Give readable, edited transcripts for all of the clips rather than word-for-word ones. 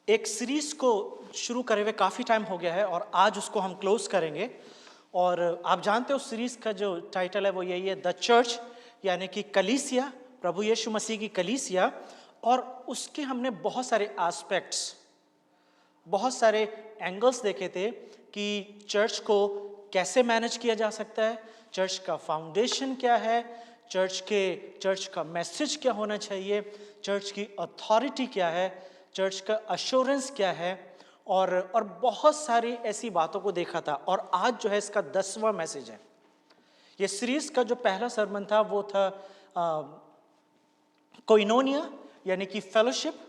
एक सीरीज को शुरू करे हुए काफ़ी टाइम हो गया है और आज उसको हम क्लोज करेंगे। और आप जानते हो सीरीज का जो टाइटल है वो यही है, द चर्च, यानी कि कलीसिया, प्रभु यीशु मसीह की कलीसिया। और उसके हमने बहुत सारे एस्पेक्ट्स, बहुत सारे एंगल्स देखे थे कि चर्च को कैसे मैनेज किया जा सकता है, चर्च का फाउंडेशन क्या है, चर्च का मैसेज क्या होना चाहिए, चर्च की अथॉरिटी क्या है, चर्च का अश्योरेंस क्या है, और बहुत सारी ऐसी बातों को देखा था। और आज जो है इसका 10वां मैसेज है। ये सीरीज का जो पहला सरमन था वो था कोइनोनिया, यानी कि फेलोशिप।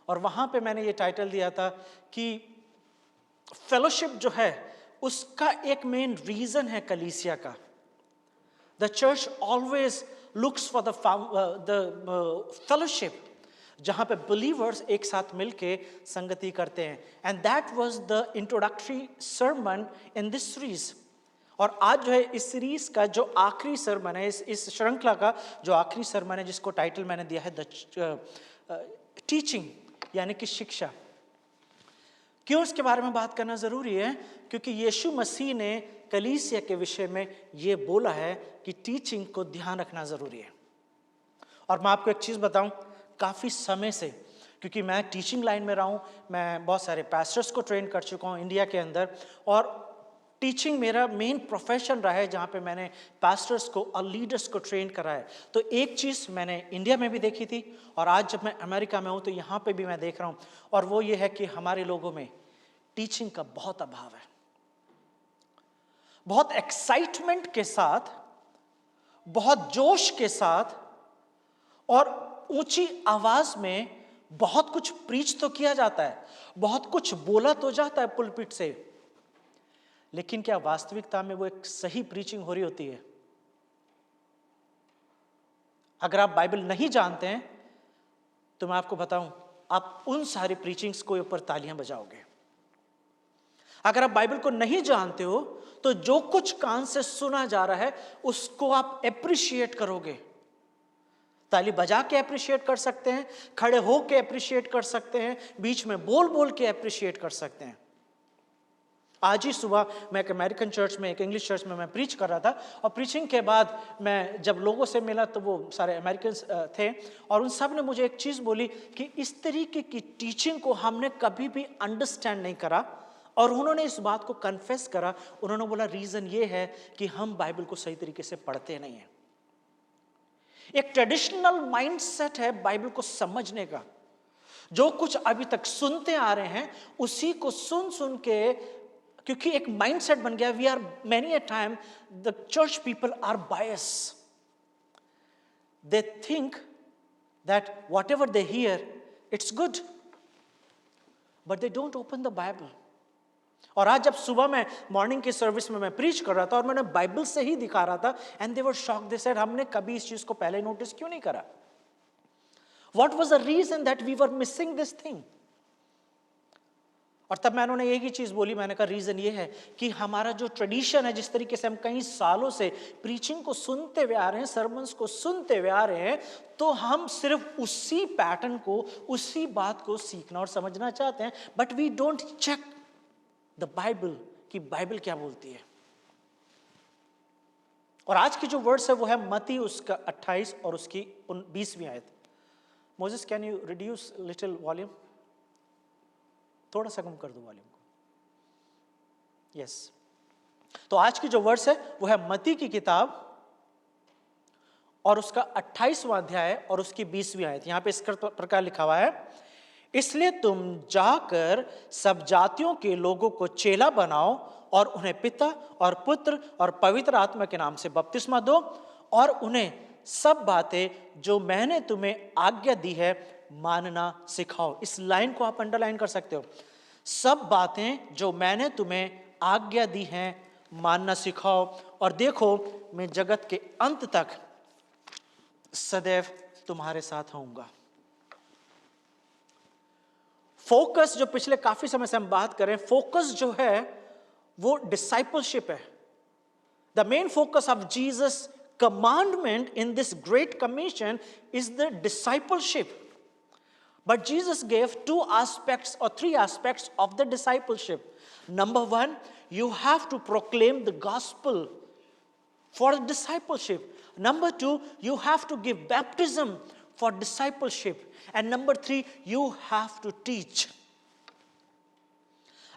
और वहां पे मैंने ये टाइटल दिया था कि फेलोशिप जो है उसका एक मेन रीजन है कलीसिया का। The church always looks for the fellowship, जहां पे बिलीवर्स एक साथ मिलके संगति करते हैं। And that was the introductory sermon in this series. और आज जो है इस सीरीज का जो आखिरी सरमन है, इस श्रृंखला का जो आखिरी सरमन है, जिसको टाइटल मैंने दिया है द टीचिंग, यानी कि शिक्षा। क्यों इसके बारे में बात करना जरूरी है? क्योंकि यीशु मसीह ने कलीसिया के विषय में ये बोला है कि टीचिंग को ध्यान रखना जरूरी है। और मैं आपको एक चीज बताऊं, काफी समय से, क्योंकि मैं टीचिंग लाइन में रहा हूं, मैं बहुत सारे पास्टर्स को ट्रेन कर चुका हूं इंडिया के अंदर, और टीचिंग मेरा मेन प्रोफेशन रहा है जहाँ पे मैंने पास्टर्स को और लीडर्स को ट्रेन करा है। तो एक चीज़ मैंने इंडिया में भी देखी थी और आज जब मैं अमेरिका में हूँ तो यहाँ पे भी मैं देख रहा हूँ, और वो ये है कि हमारे लोगों में टीचिंग का बहुत अभाव है। बहुत एक्साइटमेंट के साथ, बहुत जोश के साथ और ऊंची आवाज में बहुत कुछ प्रीच तो किया जाता है, बहुत कुछ बोला तो जाता है पुलपिट से, लेकिन क्या वास्तविकता में वो एक सही प्रीचिंग हो रही होती है? अगर आप बाइबल नहीं जानते हैं तो मैं आपको बताऊं, आप उन सारी प्रीचिंग्स को ऊपर तालियां बजाओगे। अगर आप बाइबल को नहीं जानते हो तो जो कुछ कान से सुना जा रहा है उसको आप एप्रिशिएट करोगे। ताली बजा के एप्रिशिएट कर सकते हैं, खड़े होके एप्रिशिएट कर सकते हैं, बीच में बोल बोल के एप्रिशिएट कर सकते हैं। आज ही सुबह मैं एक अमेरिकन चर्च में, एक इंग्लिश चर्च में मैं प्रीच कर रहा था, और प्रीचिंग के बाद मैं जब लोगों से मिला तो वो सारे अमेरिकन थे, और उन सब ने मुझे एक चीज़ बोली कि इस तरीके की टीचिंग को हमने कभी भी अंडरस्टैंड नहीं करा, और उन्होंने इस बात को कन्फेस करा। उन्होंने बोला रीज़न ये है कि हम बाइबल को सही तरीके से पढ़ते नहीं हैं। एक ट्रेडिशनल माइंडसेट है बाइबल को समझने का। जो कुछ अभी तक सुनते आ रहे हैं उसी को सुन सुन के, क्योंकि एक माइंडसेट बन गया, we are many a time the church people are bias. They think that whatever they hear it's good, but they don't open the Bible. और आज जब सुबह में मॉर्निंग की सर्विस में मैं प्रीच कर रहा था और मैंने बाइबल से ही दिखा रहा था, and they were shocked, they said हमने कभी इस चीज को पहले नोटिस क्यों नहीं करा? What was the reason that we were missing this thing? और तब मैंने एक ही चीज बोली, मैंने कहा रीजन ये है कि हमारा जो ट्रेडिशन है, जिस तरीके से हम कई सालों से प्रीचिंग को सुनते हुए आ रहे हैं, सर्मन्स को सुनते हुए आ रहे हैं, तो हम सिर्फ उसी पैटर्न को, उसी बात को सीखना और समझना चाहते हैं, but we don't check the Bible कि बाइबल क्या बोलती है। और आज की जो वर्ड्स है वो है मत्ती उसका 28 और उसकी 20वीं आयत। Moses, can you reduce little volume? थोड़ा सा कम कर दो वॉल्यूम को। यस। तो आज की जो वर्स है वो है मत्ती की किताब और उसका 28वां अध्याय और उसकी 20वीं आयत। यहां पे इस प्रकार लिखा हुआ है, इसलिए तुम जाकर सब जातियों के लोगों को चेला बनाओ और उन्हें पिता और पुत्र और पवित्र आत्मा के नाम से बपतिस्मा दो, और उन्हें सब बातें जो मैंने तुम्हें आज्ञा दी है मानना सिखाओ। इस लाइन को आप अंडरलाइन कर सकते हो, सब बातें जो मैंने तुम्हें आज्ञा दी हैं मानना सिखाओ, और देखो मैं जगत के अंत तक सदैव तुम्हारे साथ होऊंगा। फोकस जो पिछले काफी समय से हम बात करें, फोकस जो है वो डिसाइपलशिप है। The main focus of Jesus commandment in this great commission is the discipleship. But Jesus gave two aspects or three aspects of the discipleship. Number one, you have to proclaim the gospel for discipleship. Number two, you have to give baptism for discipleship. And number three, you have to teach.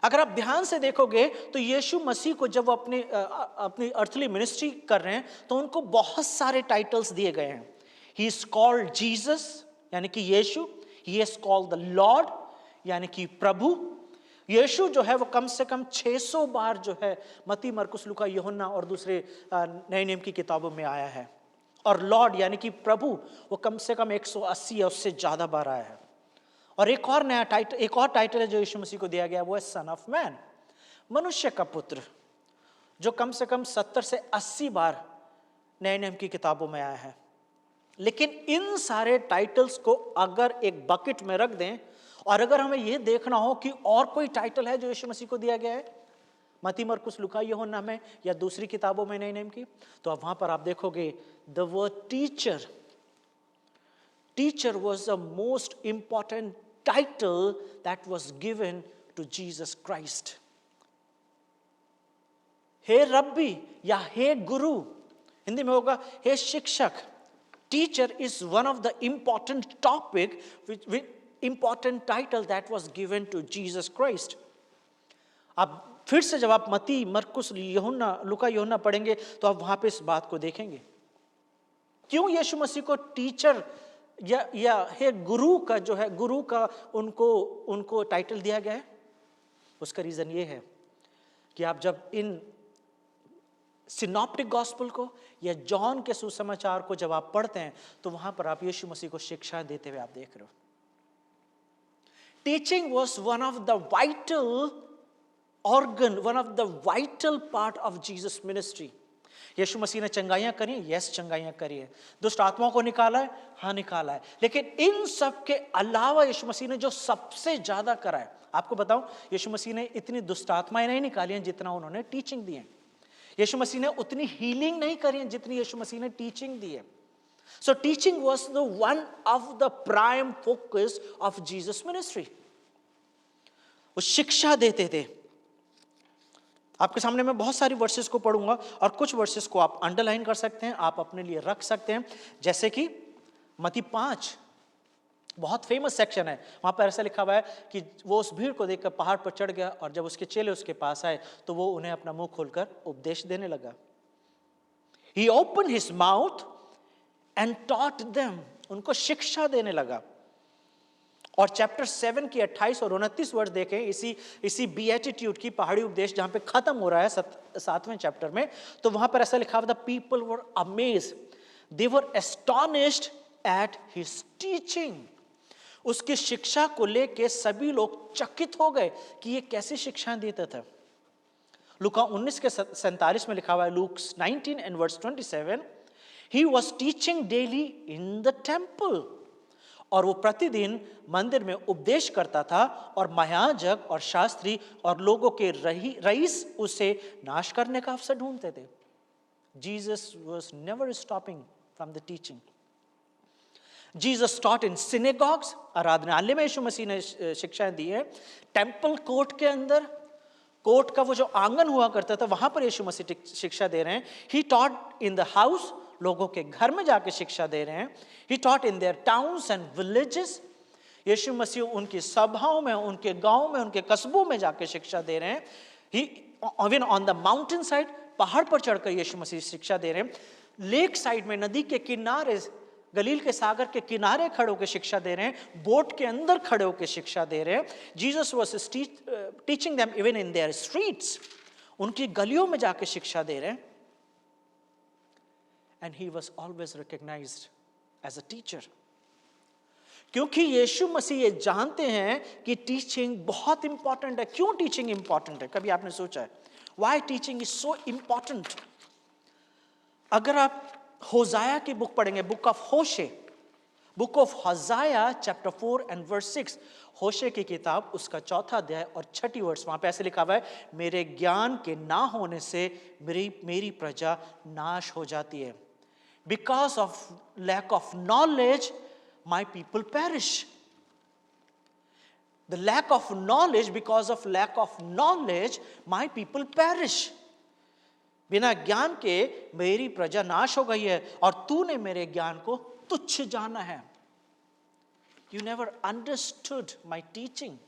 अगर आप ध्यान से देखोगे तो यीशु मसीह को जब वो अपनी अर्थली मिनिस्ट्री कर रहे हैं तो उनको बहुत सारे टाइटल्स दिए गए हैं. ही इज कॉल्ड जीसस यानी कि Yeshu. He is called the lord यानी कि प्रभु. यीशु जो है वो कम से कम 600 बार जो है मत्ती, मरकुस, लूका, यूहन्ना और दूसरे नए नियम की किताबों में आया है. और लॉर्ड यानी कि प्रभु वो कम से कम 180 या उससे ज्यादा बार आया है. और एक और टाइटल है जो यीशु मसीह को दिया गया, वो है सन ऑफ मैन, मनुष्य का पुत्र, जो कम से कम 70 से 80 बार नए नियम की किताबों में आया है. लेकिन इन सारे टाइटल्स को अगर एक बकेट में रख दें और अगर हमें यह देखना हो कि और कोई टाइटल है जो यीशु मसीह को दिया गया है मत्ती, मरकुस, लूका, यूहन्ना में या दूसरी किताबों में नए नियम की, तो अब वहां पर आप देखोगे the word teacher. Teacher was the most important title that was given to Jesus Christ. हे रब्बी या हे गुरु, हिंदी में होगा हे शिक्षक. Teacher is one of the important topic with important title that was given to Jesus Christ. अब फिर से जब आप मत्ती, मरकुस, यूहन्ना, लूका, यूहन्ना पढ़ेंगे तो आप वहां पे इस बात को देखेंगे. क्यों यीशु मसीह को टीचर या हे गुरु का जो है गुरु का उनको टाइटल दिया गया है? उसका रीजन ये है कि आप जब इन सिनॉप्टिक गॉस्पेल को या जॉन के सुसमाचार को जब आप पढ़ते हैं तो वहां पर आप यीशु मसीह को शिक्षा देते हुए आप देख रहे हो. Teaching was one of the vital organ, one of the vital part of Jesus ministry. Yeshu Masih ने चंगाइयां करी, यस चंगाइयां करी है. दुष्ट आत्माओं को निकाला है, हाँ निकाला है. लेकिन इन सब के अलावा यीशु मसीह ने जो सबसे ज्यादा करा है, आपको बताऊं, यीशु मसीह ने इतनी दुष्ट आत्माएं नहीं निकाली हैं जितना उन्होंने टीचिंग दी है. यीशु मसीह ने उतनी हीलिंग नहीं करी है जितनी यीशु मसीह ने टीचिंग दी है. So teaching was the one of the prime focus of Jesus ministry. वो शिक्षा देते थे. आपके सामने मैं बहुत सारी वर्सेस को पढ़ूंगा और कुछ वर्सेस को आप अंडरलाइन कर सकते हैं, आप अपने लिए रख सकते हैं. जैसे कि मत्ती 5 बहुत फेमस सेक्शन है. वहां पर ऐसा लिखा हुआ है कि वो उस भीड़ को देखकर पहाड़ पर चढ़ गया और जब उसके चेले उसके पास आए तो वो उन्हें अपना मुंह खोलकर उपदेश देने लगा. He opened his mouth and taught them. उनको शिक्षा देने लगा. और चैप्टर 7 की 28 और 29 वर्ष देखें इसी बीएटिट्यूड की पहाड़ी उपदेश जहां पे खत्म हो रहा है 7वें चैप्टर में, तो वहां पर ऐसा लिखा हुआ था, people were amazed, they were astonished at his teaching. उसकी शिक्षा को लेके सभी लोग चकित हो गए कि ये कैसी शिक्षाएं देता था. लूका 19 के 47 में लिखा हुआ है, look 19 and verse 27, he was teaching daily in the temple. और वो प्रतिदिन मंदिर में उपदेश करता था और महायाजक और शास्त्री और लोगों के रईस उसे नाश करने का अवसर ढूंढते थे. Jesus was never stopping from the teaching. Jesus taught in synagogues, आराधनालय में यीशु मसीह ने शिक्षाएं दी है. टेंपल कोर्ट के अंदर, कोर्ट का वो जो आंगन हुआ करता था वहां पर यीशु मसीह शिक्षा दे रहे हैं. He taught in the house, लोगों के घर में जाके शिक्षा दे रहे हैं. He taught in their towns and villages. Yeshu Masih उनकी सभाओं में, उनके गांव में, उनके कस्बों में जाके शिक्षा दे रहे हैं. He even on the mountain side, पहाड़ पर चढ़कर यीशु मसीह शिक्षा दे रहे हैं. लेक साइड में, नदी के किनारे, गलील के सागर के किनारे खड़े होकर शिक्षा दे रहे हैं. बोट के अंदर खड़े होकर शिक्षा दे रहे हैं. Jesus was teaching them even in their streets. उनकी गलियों में जाकर शिक्षा दे रहे हैं. And he was always recognized as a teacher. क्योंकि यीशु मसीह ये जानते हैं कि टीचिंग बहुत इंपॉर्टेंट है. क्यों टीचिंग इंपॉर्टेंट है, कभी आपने सोचा है? Why teaching is so important? अगर आप होजाया की बुक पढ़ेंगे, book of Hosea, book of Hosea chapter 4 and verse 6, Hosea की किताब उसका 4था अध्याय और 6ठी वर्ष, वहां पे ऐसे लिखा हुआ है, मेरे ज्ञान के ना होने से मेरी प्रजा नाश हो जाती है. Because of lack of knowledge, my people perish. The lack of knowledge, because of lack of knowledge, my people perish. बिना ज्ञान के मेरी प्रजा नाश हो गई है और तूने मेरे ज्ञान को तुच्छ जाना है. You never understood my teaching.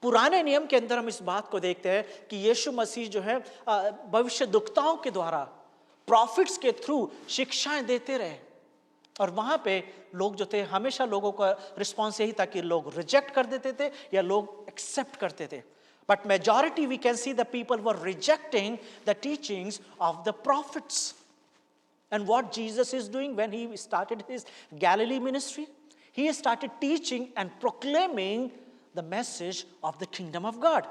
पुराने नियम के अंदर हम इस बात को देखते हैं कि यीशु मसीह जो है भविष्यद्वक्ताओं के द्वारा, प्रॉफिट्स के थ्रू शिक्षाएं देते रहे. और वहां पे लोग जो थे, हमेशा लोगों का रिस्पॉन्स यही था कि लोग रिजेक्ट कर देते थे या लोग एक्सेप्ट करते थे. But majority we can see the people were rejecting the teachings of the prophets. And what Jesus is doing when he started his Galilee ministry, he started teaching and proclaiming the message of the kingdom of God.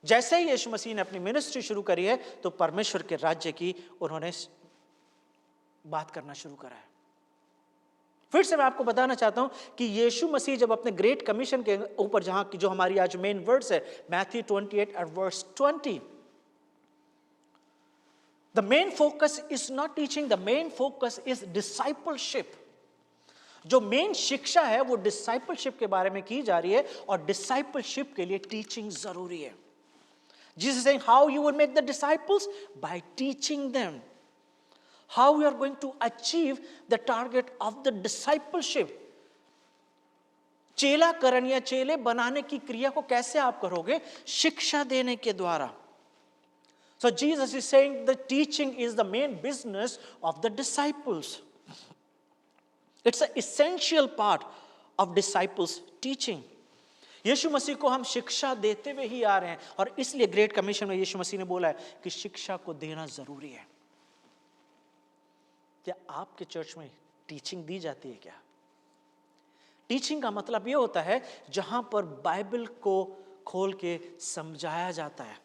जैसे ही यीशु मसीह ने अपनी ministry शुरू करी है तो परमेश्वर के राज्य की उन्होंने बात करना शुरू करा है. फिर से मैं आपको बताना चाहता हूं कि यीशु मसीह जब अपने ग्रेट कमीशन के ऊपर, जहां की जो हमारी आज मेन वर्ड्स है, मैथ्यू 28 और verse 20, the main focus is not teaching, the main focus is discipleship. जो मेन शिक्षा है वो डिसाइपलशिप के बारे में की जा रही है और डिसाइपलशिप के लिए टीचिंग जरूरी है. Jesus is saying how you will make the disciples by teaching them. How we are going to achieve the target of the discipleship. चेलाकरण या चेले बनाने की क्रिया को कैसे आप करोगे? शिक्षा देने के द्वारा. So Jesus is saying the teaching is the main business of the disciples. It's an essential part of disciples teaching. यीशु मसीह को हम शिक्षा देते हुए ही आ रहे हैं और इसलिए ग्रेट कमीशन में यीशु मसीह ने बोला है कि शिक्षा को देना जरूरी है. क्या आपके चर्च में टीचिंग दी जाती है क्या? टीचिंग का मतलब यह होता है जहां पर बाइबल को खोल के समझाया जाता है.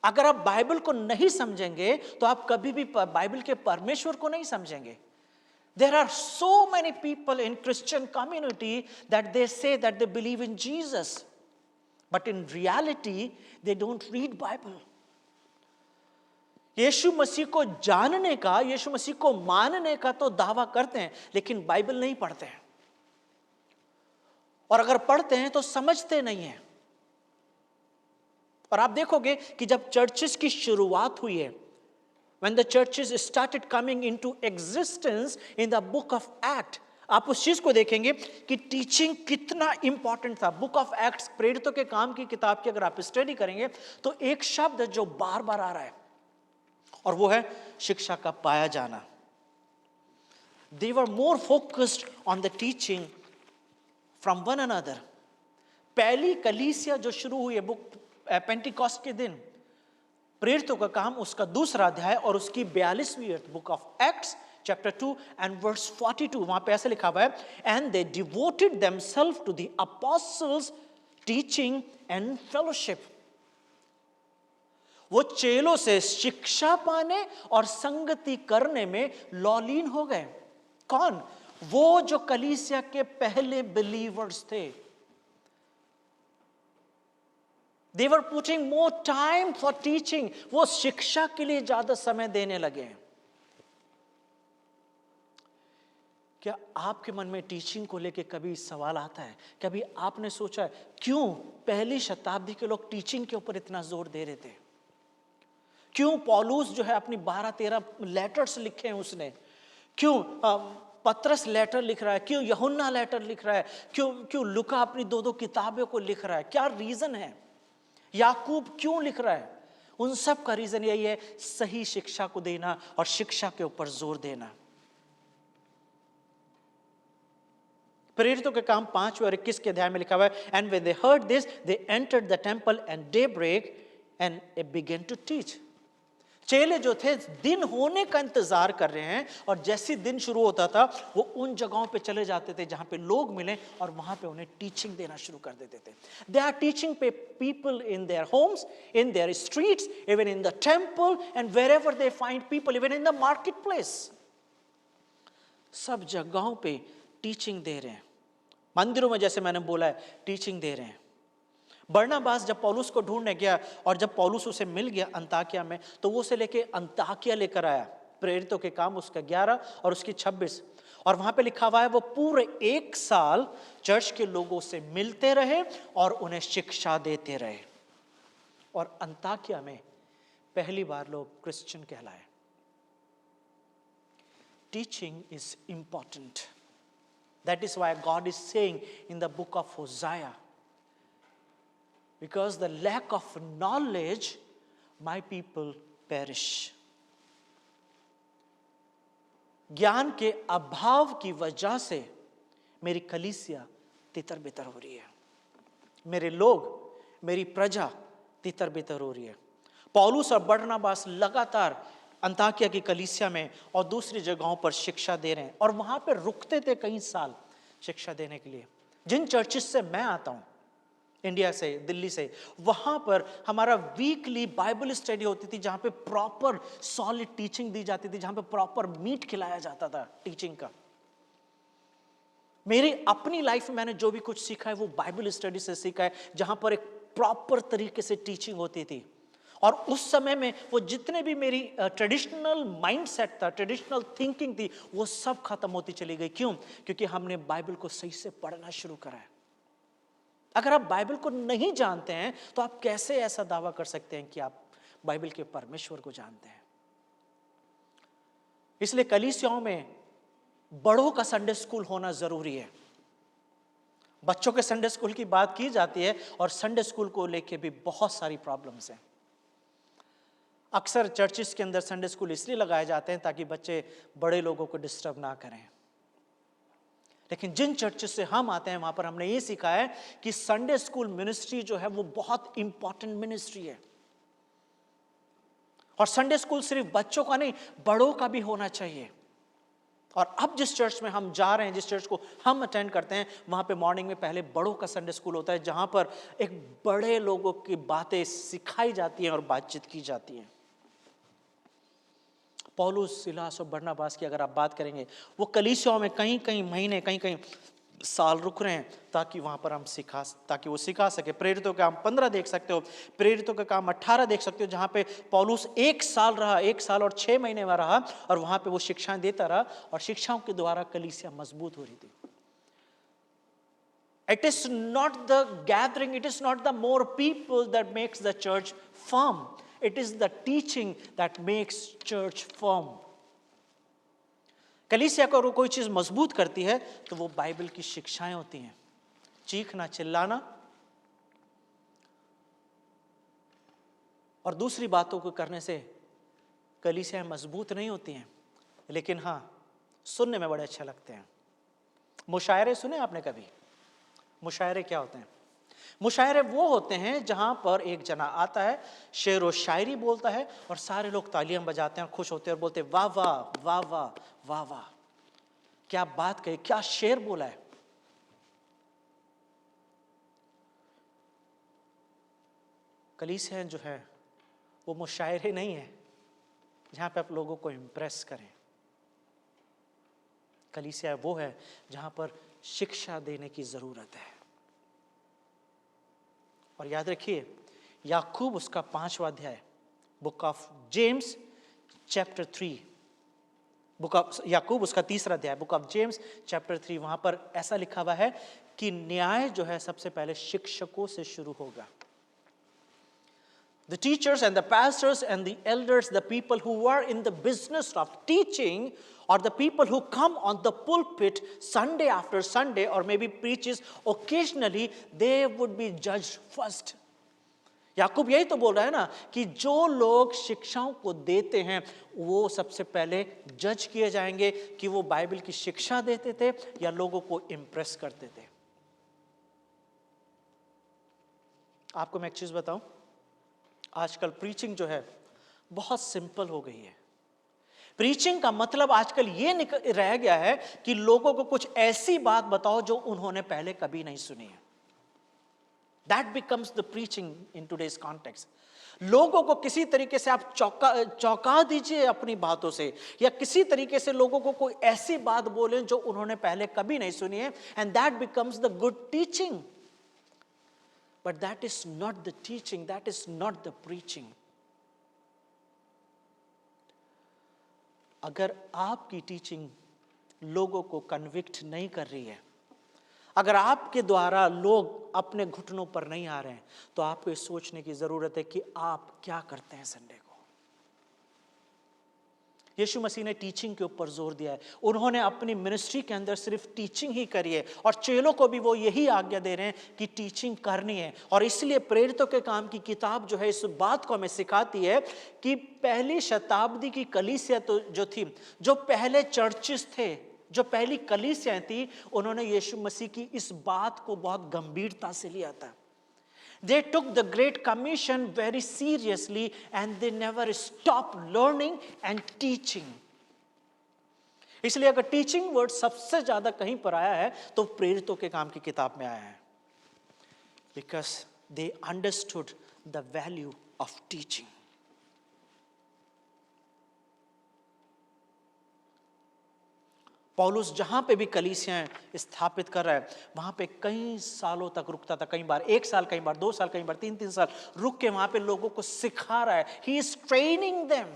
अगर आप बाइबल को नहीं समझेंगे तो आप कभी भी बाइबल के परमेश्वर को नहीं समझेंगे. There are so many people in Christian community that they say that they believe in Jesus, but in reality they don't read Bible. यीशु मसीह को जानने का, यीशु मसीह को मानने का तो दावा करते हैं, लेकिन बाइबल नहीं पढ़ते हैं. और अगर पढ़ते हैं तो समझते नहीं हैं. और आप देखोगे कि जब चर्चेस की शुरुआत हुई है, when the churches started coming into existence in the book of Acts, आप उस चीज को देखेंगे कि टीचिंग कितना इंपॉर्टेंट था. बुक ऑफ एक्ट्स, प्रेरितों के काम की किताब की अगर आप स्टडी करेंगे तो एक शब्द जो बार बार आ रहा है और वो है शिक्षा का पाया जाना. They were more focused on the teaching from one another. पहली कलीसिया जो शुरू हुई है बुक पेंटिकॉस्ट के दिन, प्रेरितों का काम, उसका दूसरा अध्याय और उसकी 42वीं book of Acts chapter 2 and verse 42, वहां पे ऐसे लिखा हुआ है, and they devoted themselves to the apostles teaching and fellowship. वो चेलों से शिक्षा पाने और संगति करने में लौलीन हो गए. कौन? वो जो कलीसिया के पहले बिलीवर्स थे. They were putting more time for teaching. वो शिक्षा के लिए ज्यादा समय देने लगे. क्या आपके मन में टीचिंग को लेके कभी सवाल आता है? कभी आपने सोचा है क्यों पहली शताब्दी के लोग टीचिंग के ऊपर इतना जोर दे रहे थे? क्यों पौलुस जो है अपनी 12-13 लेटर्स लिखे हैं उसने? क्यों पत्रस लेटर लिख रहा है? क्यों यूहन्ना लेटर लिख रहा है? क्यों लूका अपनी 2-2 किताबों को लिख रहा है? क्या रीजन है? याकूब क्यों लिख रहा है? उन सब का रीजन यही है, सही शिक्षा को देना और शिक्षा के ऊपर जोर देना. प्रेरितों के काम 5 और 21 के अध्याय में लिखा हुआ है, and when they heard this they entered the temple and daybreak and they began to teach. चेले जो थे दिन होने का इंतजार कर रहे हैं और जैसे दिन शुरू होता था वो उन जगहों पे चले जाते थे जहां पे लोग मिले और वहां पे उन्हें टीचिंग देना शुरू कर देते थे. They are teaching people in their homes, in their streets, even in the temple and wherever they find people, even in the market place. सब जगहों पे टीचिंग दे रहे हैं. मंदिरों में जैसे मैंने बोला है टीचिंग दे रहे हैं. बरनबास जब पौलुस को ढूंढने गया और जब पौलुस उसे मिल गया अंताकिया में, तो वो उसे लेके अंताकिया लेकर आया. प्रेरितों के काम उसका 11 और उसकी 26. और वहां पे लिखा हुआ है वो पूरे 1 साल चर्च के लोगों से मिलते रहे और उन्हें शिक्षा देते रहे, और अंताकिया में पहली बार लोग क्रिश्चियन कहलाए। Teaching is important. That is why God is saying in the book of Hosea, because the lack of knowledge, my people perish. ज्ञान के अभाव की वजह से मेरी कलीसिया तितर बितर हो रही है, मेरे लोग, मेरी प्रजा तितर बितर हो रही है। पौलुस और बरनबास लगातार अंताकिया की कलीसिया में और दूसरी जगहों पर शिक्षा दे रहे हैं, और वहां पर रुकते थे कई साल शिक्षा देने के लिए। जिन चर्चेस से मैं आता हूं, इंडिया से, दिल्ली से, वहां पर हमारा वीकली बाइबल स्टडी होती थी, जहां पे प्रॉपर सॉलिड टीचिंग दी जाती थी, जहां पे प्रॉपर मीट खिलाया जाता था टीचिंग का। मेरी अपनी लाइफ में मैंने जो भी कुछ सीखा है वो बाइबल स्टडी से सीखा है, जहां पर एक प्रॉपर तरीके से टीचिंग होती थी। और उस समय में वो जितने भी मेरी ट्रेडिशनल माइंडसेट था, ट्रेडिशनल थिंकिंग थी, वो सब खत्म होती चली गई। क्यों? क्योंकि हमने बाइबल को सही से पढ़ना शुरू करा है। अगर आप बाइबल को नहीं जानते हैं तो आप कैसे ऐसा दावा कर सकते हैं कि आप बाइबल के परमेश्वर को जानते हैं? इसलिए कलीसियाओं में बड़ों का संडे स्कूल होना जरूरी है। बच्चों के संडे स्कूल की बात की जाती है, और संडे स्कूल को लेके भी बहुत सारी प्रॉब्लम्स हैं। अक्सर चर्चिस के अंदर संडे स्कूल इसलिए लगाए जाते हैं ताकि बच्चे बड़े लोगों को डिस्टर्ब ना करें। लेकिन जिन चर्चेस से हम आते हैं वहां पर हमने ये सीखा है कि संडे स्कूल मिनिस्ट्री जो है वो बहुत इंपॉर्टेंट मिनिस्ट्री है। और संडे स्कूल सिर्फ बच्चों का नहीं, बड़ों का भी होना चाहिए। और अब जिस चर्च में हम जा रहे हैं, जिस चर्च को हम अटेंड करते हैं, वहां पे मॉर्निंग में पहले बड़ों का संडे स्कूल होता है, जहां पर एक बड़े लोगों की बातें सिखाई जाती हैं और बातचीत की जाती हैं। पौलुस, सिलास और बरनबास की अगर आप बात करेंगे, वो कलीसियाओं में कहीं कहीं महीने, कहीं कहीं साल रुक रहे हैं ताकि वहां पर हम ताकि वो सिखा सके। प्रेरितों का काम 15 देख सकते हो, प्रेरितों का काम 18 देख सकते हो, जहां पे पौलुस 1 साल रहा, 1 साल और 6 महीने में रहा, और वहां पे वो शिक्षाएं देता रहा, और शिक्षाओं के द्वारा कलीसिया मजबूत हो रही थी। It is not the gathering, it is not the more people that makes the church firm. It is the teaching that makes church firm. कलीसिया को कोई चीज मजबूत करती है तो वो बाइबल की शिक्षाएं होती हैं। चीखना, चिल्लाना और दूसरी बातों को करने से कलीसियाएं मजबूत नहीं होती हैं, लेकिन हाँ, सुनने में बड़े अच्छे लगते हैं। मुशायरे सुने आपने कभी? मुशायरे क्या होते हैं? मुशायरे वो होते हैं जहां पर एक जना आता है, शेर व शायरी बोलता है, और सारे लोग तालियां बजाते हैं, खुश होते हैं और बोलते हैं वाह वाह वाह वाह वाह वाह, क्या बात कही, क्या शेर बोला है। कलीसियां जो है वो मुशायरे नहीं है जहां पे आप लोगों को इंप्रेस करें। कलीसिया वो है जहां पर शिक्षा देने की जरूरत है। और याद रखिए, याकूब उसका 5वां अध्याय, book of James chapter 3, book of Yakub उसका 3रा अध्याय, बुक ऑफ जेम्स चैप्टर 3, वहां पर ऐसा लिखा हुआ है कि न्याय जो है सबसे पहले शिक्षकों से शुरू होगा। The teachers and the pastors and the elders, the people who are in the business of teaching, or the people who come on the pulpit Sunday after Sunday or maybe preaches occasionally, they would be judged first. याकूब यही तो बोल रहा है ना कि जो लोग शिक्षाओं को देते हैं वो सबसे पहले जज किए जाएंगे कि वो बाइबल की शिक्षा देते थे या लोगों को इंप्रेस करते थे। आपको मैं एक चीज बताऊं, आजकल प्रीचिंग जो है बहुत सिंपल हो गई है। प्रीचिंग का मतलब आजकल ये रह गया है कि लोगों को कुछ ऐसी बात बताओ जो उन्होंने पहले कभी नहीं सुनी है। That becomes the preaching in today's context. लोगों को किसी तरीके से आप चौंका दीजिए अपनी बातों से, या किसी तरीके से लोगों को कोई ऐसी बात बोले जो उन्होंने पहले कभी नहीं सुनी है, and that becomes the good teaching. But that is not the teaching, that is not the preaching. अगर आपकी टीचिंग लोगों को कन्विक्ट नहीं कर रही है, अगर आपके द्वारा लोग अपने घुटनों पर नहीं आ रहे हैं, तो आपको ये सोचने की जरूरत है कि आप क्या करते हैं संडे को। यीशु मसीह ने टीचिंग के ऊपर जोर दिया है। उन्होंने अपनी मिनिस्ट्री के अंदर सिर्फ टीचिंग ही करी है, और चेलों को भी वो यही आज्ञा दे रहे हैं कि टीचिंग करनी है। और इसलिए प्रेरितों के काम की किताब जो है इस बात को हमें सिखाती है कि पहली शताब्दी की कलीसिया तो जो थी, जो पहले चर्चेस थे, जो पहली कलीसियां थी, उन्होंने यीशु मसीह की इस बात को बहुत गंभीरता से लिया था। They took the Great Commission very seriously and they never stopped learning and teaching. इसलिए अगर टीचिंग वर्ड सबसे ज्यादा कहीं पर आया है तो प्रेरितों के काम की किताब में आया है, because they understood the value of teaching. पौलुस जहां पे भी कलीसियां स्थापित कर रहा है, वहां पे कई सालों तक रुकता था, कई बार 1 साल, कई बार 2 साल, कई बार 3 साल रुक के वहां पे लोगों को सिखा रहा है। He is training them.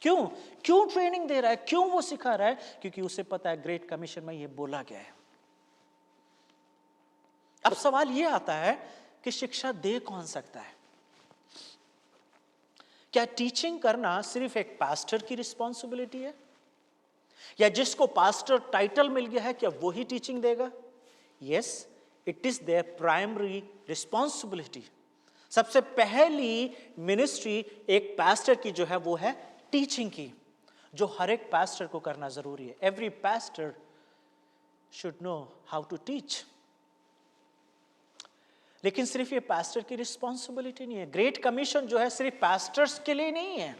क्यों ट्रेनिंग दे रहा है, क्यों वो सिखा रहा है? क्योंकि उसे पता है ग्रेट कमीशन में ये बोला गया है। अब सवाल ये आता है कि शिक्षा दे कौन सकता है? क्या टीचिंग करना सिर्फ एक पास्टर की रिस्पॉन्सिबिलिटी है, या जिसको पास्टर टाइटल मिल गया है क्या वो ही टीचिंग देगा? Yes, it is there primary responsibility. सबसे पहली मिनिस्ट्री एक पास्टर की जो है वो है टीचिंग की, जो हर एक पास्टर को करना जरूरी है। Every pastor should know how to teach. लेकिन सिर्फ ये पास्टर की रिस्पॉन्सिबिलिटी नहीं है। ग्रेट कमीशन जो है सिर्फ पास्टर्स के लिए नहीं है,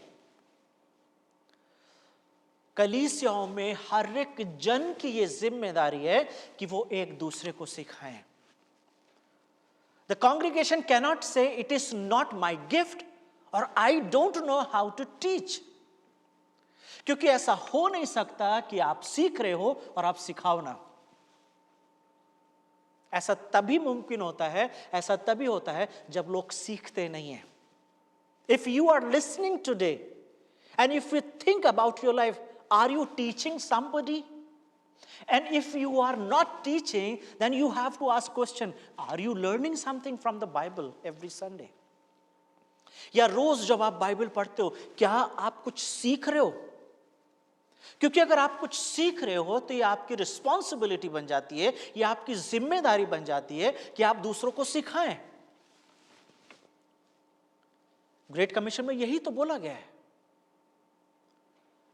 कलीसियाओं में हर एक जन की यह जिम्मेदारी है कि वो एक दूसरे को सिखाएं। The congregation cannot say it is not my gift और I don't know how to teach, क्योंकि ऐसा हो नहीं सकता कि आप सीख रहे हो और आप सिखाओ ना। ऐसा तभी मुमकिन होता है, ऐसा तभी होता है जब लोग सीखते नहीं हैं। If you are listening today and if you think about your life, are you teaching somebody? And if you are not teaching, then you have to ask question, are you learning something from the Bible every Sunday? या रोज जब आप Bible पढ़ते हो, क्या आप कुछ सीख रहे हो? क्योंकि अगर आप कुछ सीख रहे हो तो ये आपकी रिस्पॉन्सिबिलिटी बन जाती है, ये आपकी जिम्मेदारी बन जाती है कि आप दूसरों को सिखाएं। ग्रेट कमीशन में यही तो बोला गया है।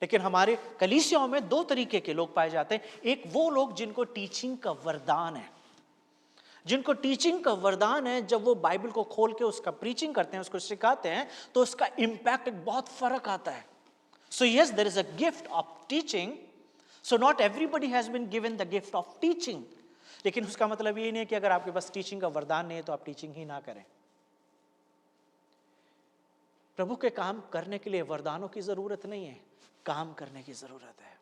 लेकिन हमारे कलीसियाओं में 2 तरीके के लोग पाए जाते हैं। एक वो लोग जिनको टीचिंग का वरदान है, जिनको टीचिंग का वरदान है, जब वो बाइबल को खोल के उसका प्रीचिंग करते हैं, उसको सिखाते हैं, तो उसका इंपैक्ट बहुत फर्क आता है। So yes, there is a gift of teaching, so not everybody has been given the gift of teaching. लेकिन उसका मतलब ये नहीं है कि अगर आपके पास टीचिंग का वरदान नहीं है तो आप टीचिंग ही ना करें। प्रभु के काम करने के लिए वरदानों की जरूरत नहीं है, काम करने की जरूरत है।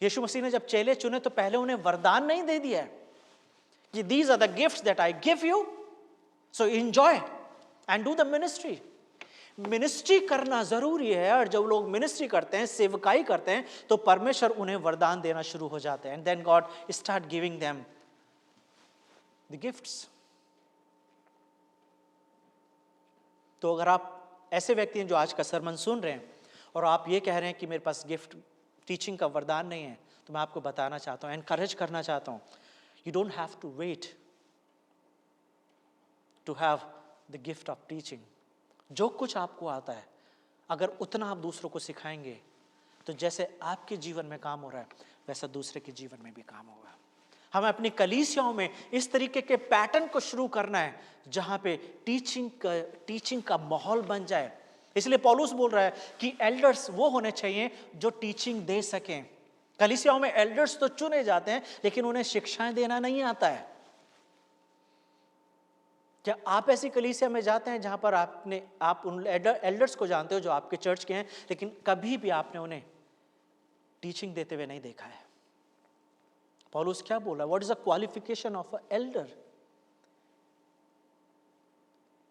यीशु मसीह ने जब चेले चुने तो पहले उन्हें वरदान नहीं दे दिया कि these are the gifts that I give you, so enjoy and do the ministry. Ministry करना जरूरी है, और जब लोग मिनिस्ट्री करते हैं, सेवकाई करते हैं, तो परमेश्वर उन्हें वरदान देना शुरू हो जाते हैं। And then God start giving them the gifts. तो अगर आप ऐसे व्यक्ति हैं जो आज का सरमन सुन रहे हैं और आप ये कह रहे हैं कि मेरे पास गिफ्ट टीचिंग का वरदान नहीं है, तो मैं आपको बताना चाहता हूं, एनकरेज करना चाहता हूं, you don't have to wait to have the gift of teaching. जो कुछ आपको आता है, अगर उतना आप दूसरों को सिखाएंगे, तो जैसे आपके जीवन में काम हो रहा है, वैसा दूसरे के जीवन में भी काम होगा। हमें अपनी कलीसियाओं में इस तरीके के पैटर्न को शुरू करना है जहां पे टीचिंग का माहौल बन जाए। इसलिए पौलुस बोल रहा है कि एल्डर्स वो होने चाहिए जो टीचिंग दे सकें। कलीसियाओं में एल्डर्स तो चुने जाते हैं, लेकिन उन्हें शिक्षाएं देना नहीं आता है। क्या आप ऐसी कलीसिया में जाते हैं जहां पर आप उन एल्डर्स को जानते हो जो आपके चर्च के हैं, लेकिन कभी भी आपने उन्हें टीचिंग देते हुए नहीं देखा है? पौलुस क्या बोला? What is the qualification of a elder?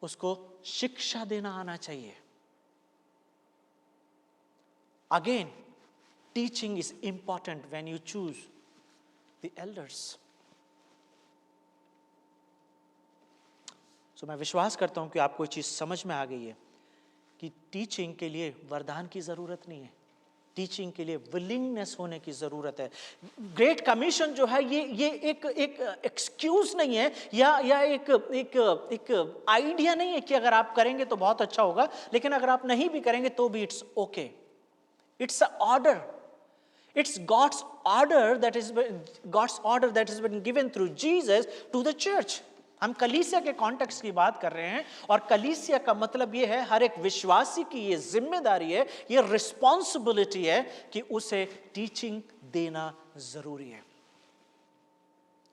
उसको शिक्षा देना आना चाहिए। Again, teaching is important when you choose the elders. So मैं विश्वास करता हूं कि आपको ये चीज समझ में आ गई है कि टीचिंग के लिए वरदान की जरूरत नहीं है, टीचिंग के लिए विलिंगनेस होने की जरूरत है। ग्रेट कमीशन जो है ये एक एक्सक्यूज नहीं है या एक आइडिया नहीं है कि अगर आप करेंगे तो बहुत अच्छा होगा, लेकिन अगर आप नहीं भी करेंगे तो भी it's okay. It's a order, it's God's order that is been given through Jesus to the church. हम कलीसिया के कॉन्टेक्स्ट की बात कर रहे हैं, और कलीसिया का मतलब यह है हर एक विश्वासी की ये जिम्मेदारी है, ये रिस्पॉन्सिबिलिटी है कि उसे टीचिंग देना जरूरी है।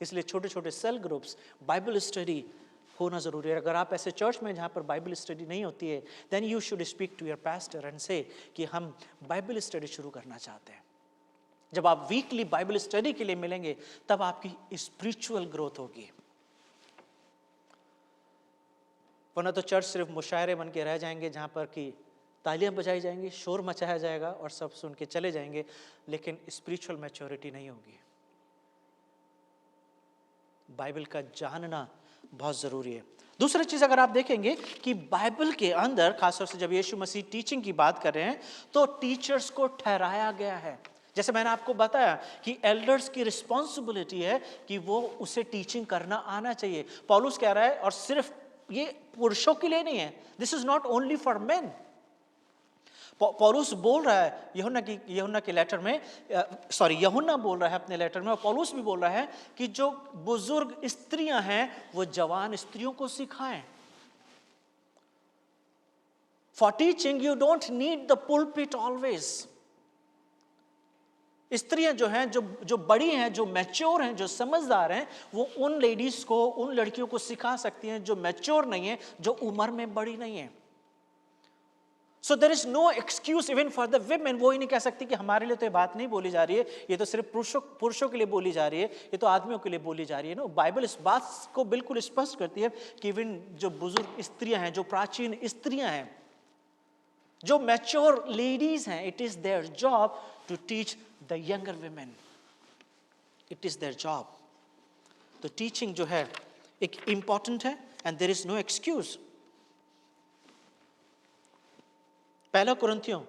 इसलिए छोटे छोटे सेल ग्रुप्स, बाइबल स्टडी होना जरूरी है। अगर आप ऐसे चर्च में जहां पर बाइबल स्टडी नहीं होती है, then you should speak to your pastor and say कि हम बाइबल स्टडी शुरू करना चाहते हैं। जब आप वीकली बाइबल स्टडी के लिए मिलेंगे तब आपकी स्पिरिचुअल ग्रोथ होगी, वरना तो चर्च सिर्फ मुशायरे बन के रह जाएंगे जहां पर कि तालियां बजाई जाएंगी, शोर मचाया जाएगा और सब सुन के चले जाएंगे, लेकिन स्पिरिचुअल मैच्योरिटी नहीं होगी। बाइबल का जानना बहुत जरूरी है। दूसरी चीज अगर आप देखेंगे कि बाइबल के अंदर खासतौर से जब यीशु मसीह टीचिंग की बात कर रहे हैं तो टीचर्स को ठहराया गया है। जैसे मैंने आपको बताया कि एल्डर्स की रिस्पॉन्सिबिलिटी है कि वो उसे टीचिंग करना आना चाहिए। पौलुस कह रहा है, और सिर्फ ये पुरुषों के लिए नहीं है, this is not only for main. पौलुस बोल रहा है यूहन्ना के लेटर में, यूहन्ना बोल रहा है अपने लेटर में, और पौलुस भी बोल रहा है कि जो बुजुर्ग स्त्रियां हैं वो जवान स्त्रियों को सिखाएं। For teaching you don't need the pulpit always. स्त्रियां जो हैं, जो बड़ी हैं, जो मैच्योर हैं, जो समझदार हैं, वो उन लेडीज को, उन लड़कियों को सिखा सकती हैं जो मैच्योर नहीं है, जो उम्र में बड़ी नहीं है। So there is no excuse even for the women. वो ही नहीं कह सकती कि हमारे लिए तो ये बात नहीं बोली जा रही है, ये तो सिर्फ पुरुषों के लिए बोली जा रही है, ये तो आदमियों के लिए बोली जा रही है। नो, बाइबल इस बात को बिल्कुल स्पष्ट करती है कि इवन जो बुजुर्ग स्त्रियां हैं, जो प्राचीन स्त्रियां हैं, जो मैच्योर लेडीज हैं, it is their job to teach the younger women. It is their job. तो टीचिंग जो है एक इंपॉर्टेंट है and there is no excuse. पहला कुरिन्थियों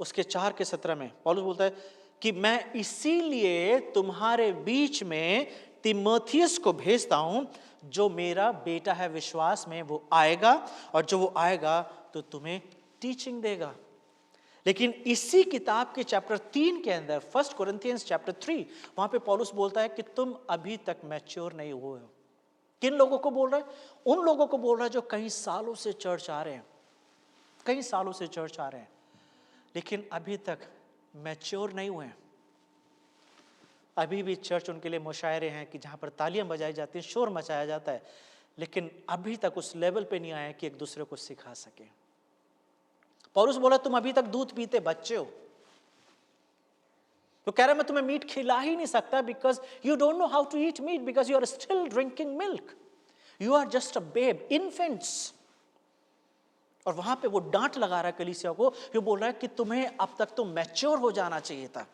उसके 4:17 में पौलुस बोलता है कि मैं इसीलिए तुम्हारे बीच में तीमुथियुस को भेजता हूं, जो मेरा बेटा है विश्वास में, वो आएगा, और जो वो आएगा तो तुम्हें टीचिंग देगा। लेकिन इसी किताब के चैप्टर 3 के अंदर, 1 कोरिन्थियंस चैप्टर 3, वहां पे पौलुस बोलता है कि तुम अभी तक मैच्योर नहीं हुए हो। किन लोगों को बोल रहा है? उन लोगों को बोल रहा है जो कई सालों से चर्च आ रहे हैं, कई सालों से चर्च आ रहे हैं, लेकिन अभी तक मैच्योर नहीं हुए हैं। अभी भी चर्च उनके लिए मुशायरे हैं कि जहां पर तालियां बजाई जाती हैं, शोर मचाया जाता है, लेकिन अभी तक उस लेवल पे नहीं आए कि एक दूसरे को सिखा सके। पौलुस बोला तुम अभी तक दूध पीते बच्चे हो। तो कह रहा मैं तुम्हें मीट खिला ही नहीं सकता, because you don't know how to eat meat, because you are still drinking milk, you are just a babe, infants. और वहां पे वो डांट लगा रहा है कलीसिया को, जो बोल रहा है कि तुम्हें अब तक तो मैच्योर हो जाना चाहिए था।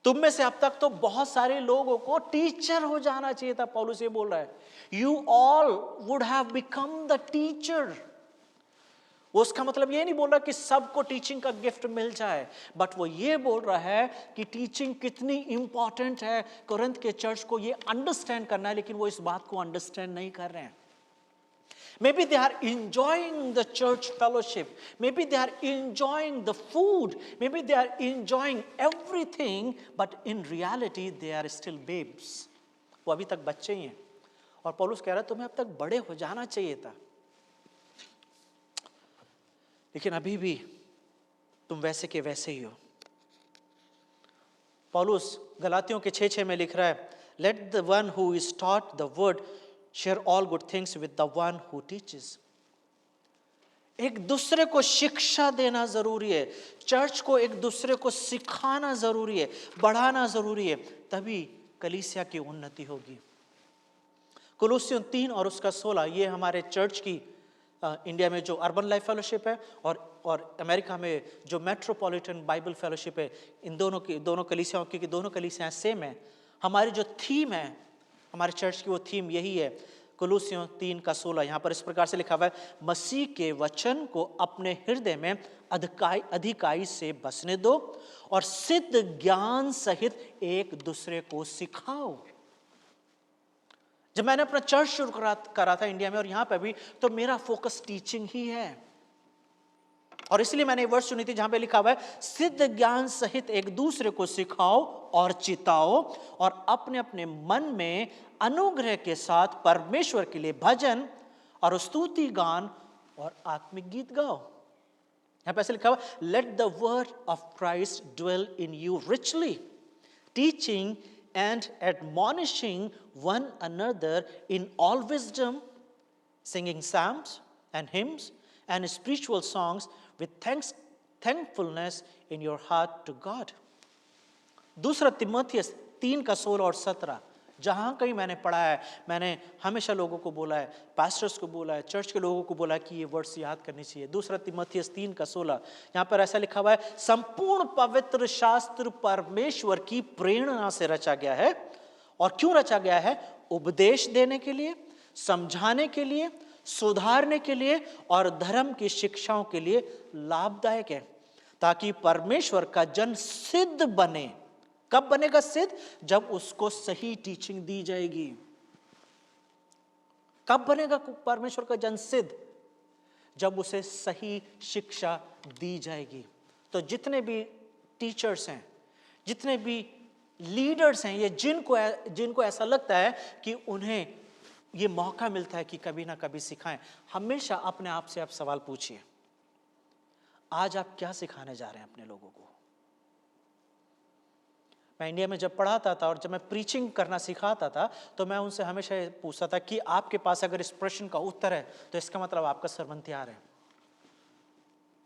तुम में से अब तक तो बहुत सारे लोगों को टीचर हो जाना चाहिए था। पौलुस ये बोल रहा है you all would have become the teacher. वो उसका मतलब ये नहीं बोल रहा कि सबको टीचिंग का गिफ्ट मिल जाए, बट वो ये बोल रहा है कि टीचिंग कितनी इंपॉर्टेंट है। कोरिन्थ के चर्च को ये अंडरस्टैंड करना है, लेकिन वो इस बात को अंडरस्टैंड नहीं कर रहे हैं। Maybe they are enjoying the church fellowship. Maybe they are enjoying the food. Maybe they are enjoying everything, but in reality they are still babes. वो अभी तक बच्चे ही हैं। और पौलुस कह रहा है तुम्हें अब तक बड़े हो जाना चाहिए था, लेकिन अभी भी तुम वैसे के वैसे ही हो। पौलुस गलातियों के 6:6 में लिख रहा है Let the one who is taught the word share all good things with the one who teaches. एक दूसरे को शिक्षा देना जरूरी है, चर्च को एक दूसरे को सिखाना जरूरी है, बढ़ाना जरूरी है, तभी कलीसिया की उन्नति होगी। कोलोसियों 3 और उसका 16 ये हमारे चर्च की इंडिया में जो अर्बन लाइफ फेलोशिप है और अमेरिका में जो मेट्रोपॉलिटन बाइबल फेलोशिप है, इन दोनों कलीसियाओं, क्योंकि दोनों कलीसियाएं सेम है। हमारी जो थीम है हमारे चर्च की, वो थीम यही है, कुलुस्सियों 3:16। यहाँ पर इस प्रकार से लिखा हुआ है, मसीह के वचन को अपने हृदय में अधिकाई से बसने दो और सिद्ध ज्ञान सहित एक दूसरे को सिखाओ। जब मैंने अपना चर्च शुरू करा था इंडिया में और यहाँ पे भी, तो मेरा फोकस टीचिंग ही है। और इसलिए मैंने वर्ष चुनी थी जहां पे लिखा हुआ है, सिद्ध ज्ञान सहित एक दूसरे को सिखाओ और चिताओ और अपने अपने मन में अनुग्रह के साथ परमेश्वर के लिए भजन और स्तुति गान और आत्मिक गीत गाओ। यहां पे ऐसे लिखा हुआ, let the word of Christ dwell in you richly, teaching and admonishing one another in all wisdom, singing psalms and hymns and spiritual songs with thankfulness in your heart to God. दूसरा तिमोथियस 3:16 और 17, जहां कहीं मैंने पढ़ा है, मैंने हमेशा लोगों को बोला है, पास्टर्स को बोला है, चर्च के लोगों को बोला है कि ये वर्ड्स याद करनी चाहिए। दूसरा तिमोथियस 3:16, यहाँ पर ऐसा लिखा हुआ है, संपूर्ण पवित्र शास्त्र परमेश्वर की प्रेरणा से रचा गया है। और क्यों रचा गया है? उपदेश देने के लिए, समझाने के लिए, सुधारने के लिए और धर्म की शिक्षाओं के लिए लाभदायक है, ताकि परमेश्वर का जन सिद्ध बने। कब बनेगा सिद्ध? जब उसको सही टीचिंग दी जाएगी। कब बनेगा परमेश्वर का जन सिद्ध? जब उसे सही शिक्षा दी जाएगी। तो जितने भी टीचर्स हैं, जितने भी लीडर्स हैं, ये जिनको ऐसा लगता है कि उन्हें ये मौका मिलता है कि कभी ना कभी सिखाएं, हमेशा अपने आप से आप सवाल पूछिए, आज आप क्या सिखाने जा रहे हैं अपने लोगों को? मैं इंडिया में जब पढ़ाता था और जब मैं प्रीचिंग करना सिखाता था, तो मैं उनसे हमेशा पूछता था कि आपके पास अगर इस प्रश्न का उत्तर है तो इसका मतलब आपका सर्मन तैयार है।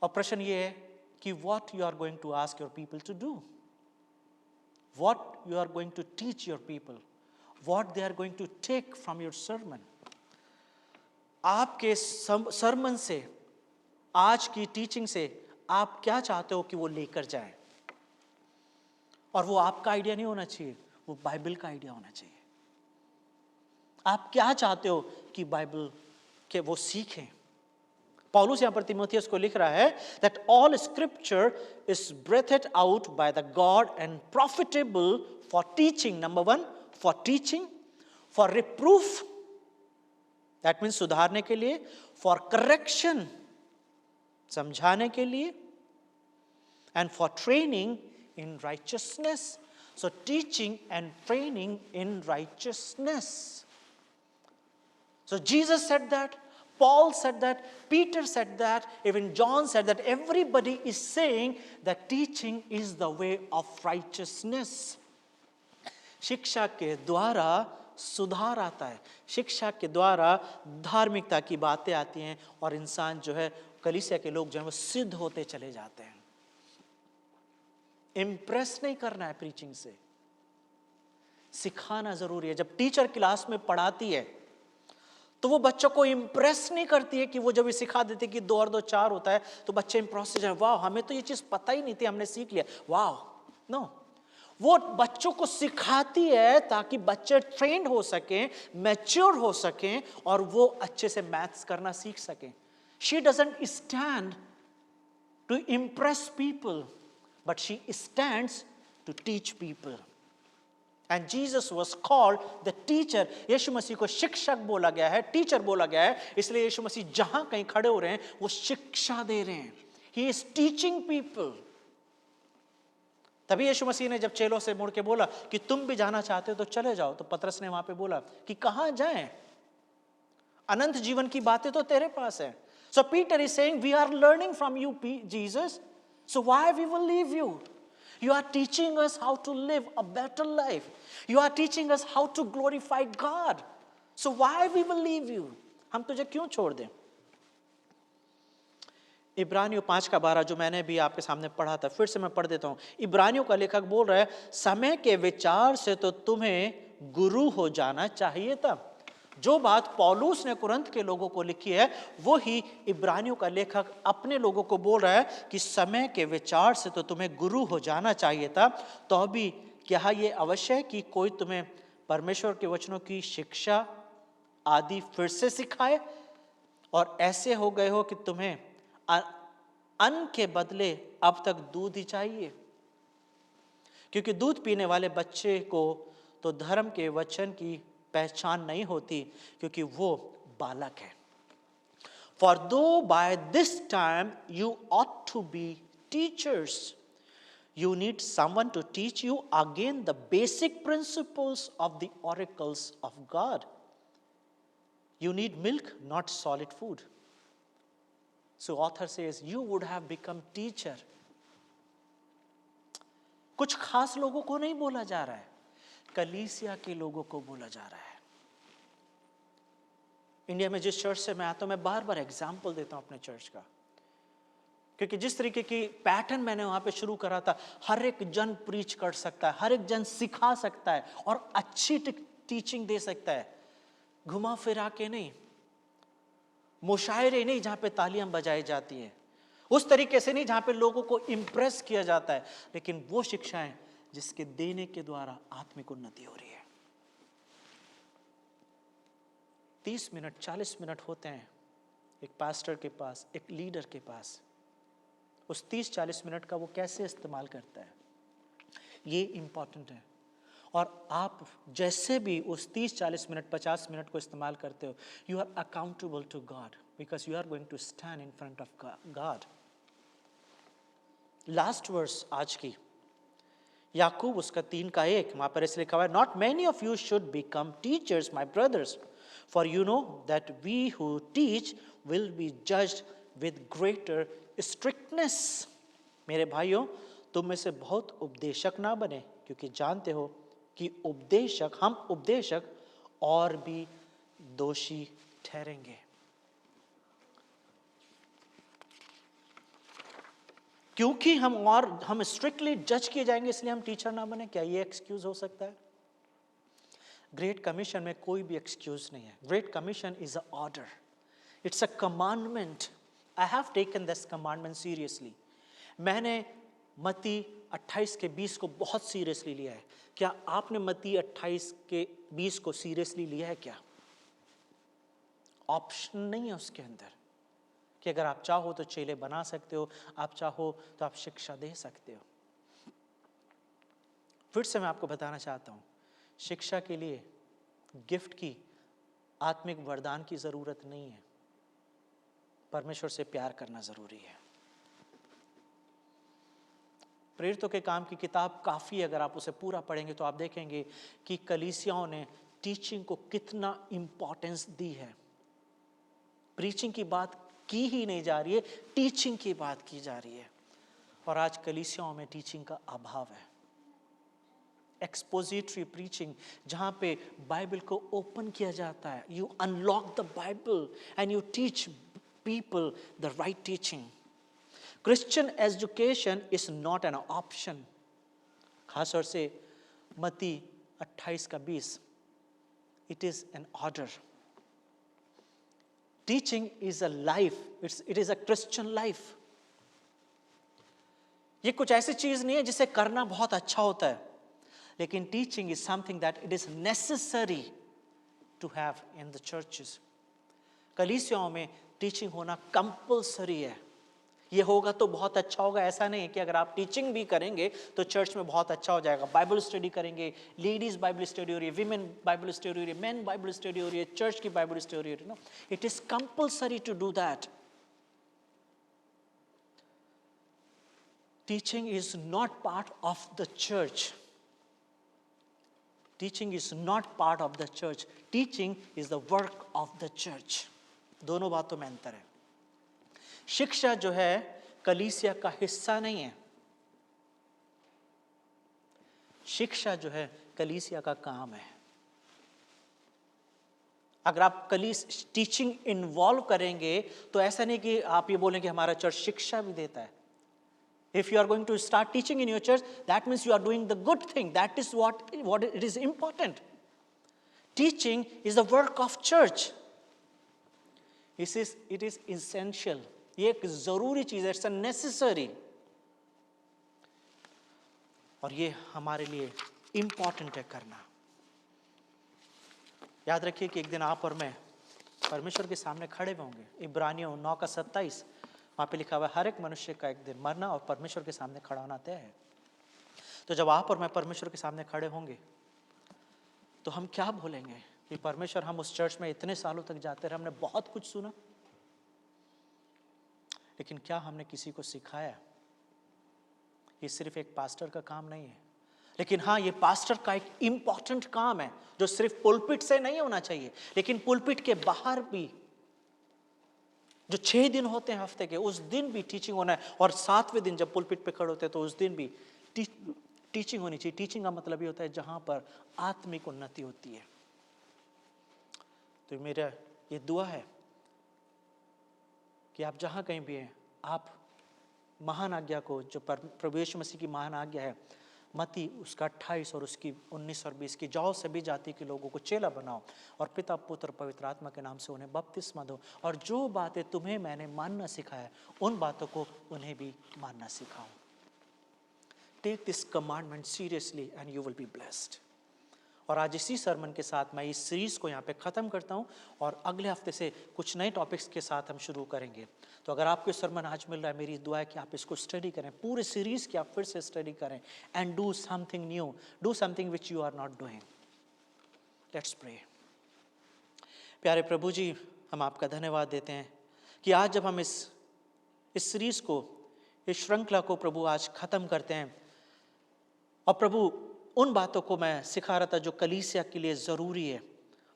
और प्रश्न ये है कि what you are going to ask your people to do, what you are going to teach your people, what they are going to take from your sermon. आपके सर्मन से, आज की टीचिंग से आप क्या चाहते हो कि वो लेकर जाए? और वो आपका आइडिया नहीं होना चाहिए, वो बाइबल का आइडिया होना चाहिए। आप क्या चाहते हो कि बाइबल के वो सीखें? पौलुस यहां पर तिमोथियस को लिख रहा है that all scripture is breathed out by the God and profitable for teaching. Number 1, for teaching, for reproof, that means सुधारने के लिए, for correction, समझाने के लिए, and for training in righteousness. So teaching and training in righteousness. So Jesus said that, Paul said that, Peter said that, even John said that. Everybody is saying that teaching is the way of righteousness. शिक्षा के द्वारा सुधार आता है, शिक्षा के द्वारा धार्मिकता की बातें आती हैं और इंसान जो है, कलीसिया के लोग जो हैं, वो सिद्ध होते चले जाते हैं। इंप्रेस नहीं करना है प्रीचिंग से, सिखाना जरूरी है। जब टीचर क्लास में पढ़ाती है तो वो बच्चों को इंप्रेस नहीं करती है कि वो जब ये सिखा देती है कि 2 और 2 4 होता है तो बच्चे इंप्रेस हो जाए, वाह हमें तो ये चीज पता ही नहीं थी, हमने सीख लिया, वाह। नो, वो बच्चों को सिखाती है ताकि बच्चे ट्रेंड हो सकें, मैच्योर हो सकें और वो अच्छे से मैथ्स करना सीख सकें। She doesn't stand to impress people, but she stands to teach people. And Jesus was called the teacher. यीशु मसीह को शिक्षक बोला गया है, टीचर बोला गया है, इसलिए यीशु मसीह जहां कहीं खड़े हो रहे हैं वो शिक्षा दे रहे हैं। He is teaching people. तभी यीशु मसीह ने जब चेलों से मुड़ के बोला कि तुम भी जाना चाहते हो तो चले जाओ, तो पतरस ने वहां पे बोला कि कहां जाएं? अनंत जीवन की बातें तो तेरे पास है। So Peter is saying, we are learning from you, Jesus. So why we will leave you? You are teaching us how to live a better life. You are teaching us how to glorify God. So why we will leave you? हम तुझे क्यों छोड़ दें? इब्रानियों 5:12 जो मैंने भी आपके सामने पढ़ा था, फिर से मैं पढ़ देता हूं। इब्रानियों का लेखक बोल रहा है, समय के विचार से तो तुम्हें गुरु हो जाना चाहिए था, जो बात पौलुस ने कुरिन्थ के लोगों को लिखी है, वो ही इब्रानियों का लेखक अपने लोगों को बोल रहा है कि समय के विचार से तो तुम्हें गुरु हो जाना चाहिए था, तो अभी क्या ये अवश्य है कि कोई तुम्हें परमेश्वर के वचनों की शिक्षा आदि फिर से सिखाए, और ऐसे हो गए हो कि तुम्हें अन्न के बदले अब तक दूध ही चाहिए? क्योंकि दूध पीने वाले बच्चे को तो धर्म के वचन की पहचान नहीं होती, क्योंकि वो बालक है। For though by this time you ought to be teachers, you need someone to teach you again the basic principles of the oracles of God. You need milk, not solid food. So author says you would have become teacher. कुछ खास लोगों को नहीं बोला जा रहा है, कलीसिया के लोगों को बोला जा रहा है। इंडिया में जिस चर्च से मैं आता हूं, मैं बार बार एग्जाम्पल देता हूं अपने चर्च का, क्योंकि जिस तरीके की पैटर्न मैंने वहां पे शुरू करा था, हर एक जन प्रीच कर सकता है, हर एक जन सिखा सकता है और अच्छी टीचिंग दे सकता है, घुमा फिरा के नहीं, मुशायरे नहीं जहां पे तालियां बजाई जाती हैं, उस तरीके से नहीं जहां पे लोगों को इंप्रेस किया जाता है, लेकिन वो शिक्षाएं जिसके देने के द्वारा आत्मिक उन्नति हो रही है। 30 मिनट 40 मिनट होते हैं एक पास्टर के पास, एक लीडर के पास, उस 30-40 मिनट का वो कैसे इस्तेमाल करता है, ये इंपॉर्टेंट है। और आप जैसे भी उस 30-40 मिनट 50 मिनट को इस्तेमाल करते हो, you are accountable to God, because you are going to stand in front of God. Last verse आज की याकूब उसका 3:1, वहां पर इसलिए लिखा हुआ है, not many of you should become teachers my brothers, for you know that we who teach will be judged with greater strictness. मेरे भाइयों, तुम में से बहुत उपदेशक ना बने, क्योंकि जानते हो कि हम उपदेशक और भी दोषी ठहरेंगे। क्योंकि हम स्ट्रिक्टली जज किए जाएंगे इसलिए हम टीचर ना बने, क्या ये एक्सक्यूज हो सकता है? ग्रेट कमीशन में कोई भी एक्सक्यूज नहीं है। Great commission is a order, it's a commandment. I have taken this commandment seriously. मैंने मत्ती 28:20 को बहुत सीरियसली लिया है। क्या आपने मत्ती 28:20 को सीरियसली लिया है? क्या ऑप्शन नहीं है उसके अंदर कि अगर आप चाहो तो चेले बना सकते हो, आप चाहो तो आप शिक्षा दे सकते हो। फिर से मैं आपको बताना चाहता हूं, शिक्षा के लिए गिफ्ट की, आत्मिक वरदान की जरूरत नहीं है, परमेश्वर से प्यार करना जरूरी है। प्रेरितों के काम की किताब काफी, अगर आप उसे पूरा पढ़ेंगे तो आप देखेंगे कि कलीसियाओं ने टीचिंग को कितना इंपॉर्टेंस दी है। प्रीचिंग की बात की ही नहीं जा रही है, टीचिंग की बात की जा रही है। और आज कलीसियाओं में टीचिंग का अभाव है। एक्सपोजिटरी प्रीचिंग, जहां पे बाइबल को ओपन किया जाता है, you unlock the Bible and you teach people the right teaching. Christian education is not an option. खास तौर से मत्ती 28:20, it is an order. Teaching is a life, it is a Christian life. ये कुछ ऐसी चीज नहीं है जिसे करना बहुत अच्छा होता है, लेकिन teaching is something that it is necessary to have in the churches. कलीसियाओं में टीचिंग होना कंपल्सरी है। ये होगा तो बहुत अच्छा होगा, ऐसा नहीं है कि अगर आप टीचिंग भी करेंगे तो चर्च में बहुत अच्छा हो जाएगा। बाइबल स्टडी करेंगे, लेडीज बाइबल स्टडी हो रही है, विमेन बाइबल स्टडी हो रही है, मेन बाइबल स्टडी हो रही है, चर्च की बाइबल स्टडी हो रही है। No, it is compulsory to do that. Teaching is not part of the church. Teaching is not part of the church, teaching is the work of the church. दोनों बातों में अंतर है। शिक्षा जो है कलीसिया का हिस्सा नहीं है। शिक्षा जो है कलीसिया का काम है। अगर आप टीचिंग इन्वॉल्व करेंगे तो ऐसा नहीं कि आप ये बोलेंगे हमारा चर्च शिक्षा भी देता है। If you are going to start teaching in your church, that means you are doing the good thing. That is what it is important. Teaching is the work of church. It is essential. ये एक जरूरी चीज है, it's necessary, और ये हमारे लिए important है करना। याद रखिए कि एक दिन आप और मैं परमेश्वर के सामने खड़े होंगे। इब्रानियों 9:27 वहां पे लिखा हुआ है, हर एक मनुष्य का एक दिन मरना और परमेश्वर के सामने खड़ा होना तय है। तो जब आप और मैं परमेश्वर के सामने खड़े होंगे तो हम क्या बोलेंगे कि परमेश्वर, हम उस चर्च में इतने सालों तक जाते रहे, हमने बहुत कुछ सुना, लेकिन क्या हमने किसी को सिखाया? ये सिर्फ एक पास्टर का काम नहीं है, लेकिन हाँ, ये पास्टर का एक इंपॉर्टेंट काम है जो सिर्फ पुलपिट से नहीं होना चाहिए, लेकिन पुलपिट के बाहर भी जो 6 दिन होते हैं हफ्ते के, उस दिन भी टीचिंग होना है। और 7वें दिन जब पुलपिट पे खड़े होते हैं तो उस दिन भी टीचिंग होनी चाहिए। टीचिंग का मतलब ये होता है जहां पर आत्मिक उन्नति होती है। तो मेरा ये दुआ है कि आप जहां कहीं भी हैं, आप महान आज्ञा को, जो प्रभु यीशु मसीह की महान आज्ञा है, मत्ती उसका 28 और उसकी 19 और 20 की, जाओ सभी जाति के लोगों को चेला बनाओ और पिता पुत्र पवित्र आत्मा के नाम से उन्हें बपतिस्मा दो, और जो बातें तुम्हें मैंने मानना सिखाया उन बातों को उन्हें भी मानना सिखाओ। Take this commandment seriously and you will be blessed. और आज इसी सरमन के साथ मैं इस सीरीज को यहाँ पे ख़त्म करता हूँ, और अगले हफ्ते से कुछ नए टॉपिक्स के साथ हम शुरू करेंगे। तो अगर आपको सरमन आज मिल रहा है, मेरी दुआ है कि आप इसको स्टडी करें, पूरे सीरीज की आप फिर से स्टडी करें, and do something new, do something which you are not doing. Let's pray. प्यारे प्रभु जी, हम आपका धन्यवाद देते हैं कि आज जब हम इस सीरीज को, इस श्रृंखला को प्रभु आज ख़त्म करते हैं, और प्रभु उन बातों को मैं सिखा रहा था जो कलीसिया के लिए ज़रूरी है,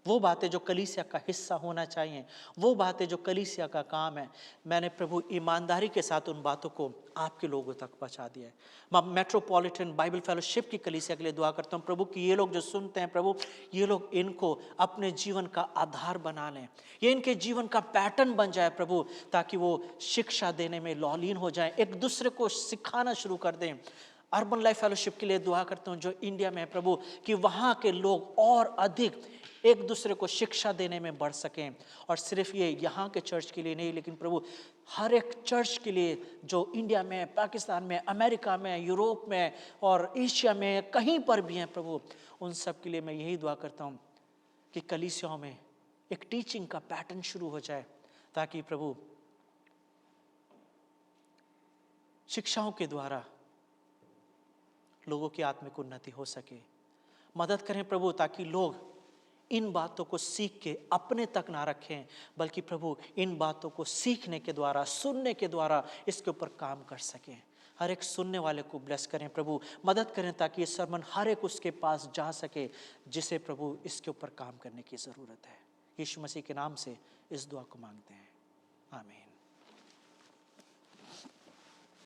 वो बातें जो कलीसिया का हिस्सा होना चाहिए, वो बातें जो कलीसिया का काम है, मैंने प्रभु ईमानदारी के साथ उन बातों को आपके लोगों तक पहुंचा दिया है। मैं मेट्रोपॉलिटन बाइबल फेलोशिप की कलीसिया के लिए दुआ करता हूँ प्रभु कि ये लोग जो सुनते हैं प्रभु, ये लोग इनको अपने जीवन का आधार बना लें, ये इनके जीवन का पैटर्न बन जाए प्रभु, ताकि वो शिक्षा देने में लौलीन हो जाए, एक दूसरे को सिखाना शुरू कर दें। अर्बन लाइफ फेलोशिप के लिए दुआ करता हूँ जो इंडिया में है प्रभु, कि वहाँ के लोग और अधिक एक दूसरे को शिक्षा देने में बढ़ सकें। और सिर्फ ये यहाँ के चर्च के लिए नहीं, लेकिन प्रभु हर एक चर्च के लिए जो इंडिया में, पाकिस्तान में, अमेरिका में, यूरोप में और एशिया में कहीं पर भी हैं प्रभु, उन सब के लिए मैं यही दुआ करता हूँ कि कलीसियाओं में एक टीचिंग का पैटर्न शुरू हो जाए, ताकि प्रभु शिक्षाओं के द्वारा लोगों की आत्मिक उन्नति हो सके। मदद करें प्रभु, ताकि लोग इन बातों को सीख के अपने तक ना रखें, बल्कि प्रभु इन बातों को सीखने के द्वारा, सुनने के द्वारा इसके ऊपर काम कर सकें। हर एक सुनने वाले को ब्लेस करें प्रभु, मदद करें ताकि ये सरमन हर एक उसके पास जा सके जिसे प्रभु इसके ऊपर काम करने की ज़रूरत है। यीशु मसीह के नाम से इस दुआ को मांगते हैं, आमीन।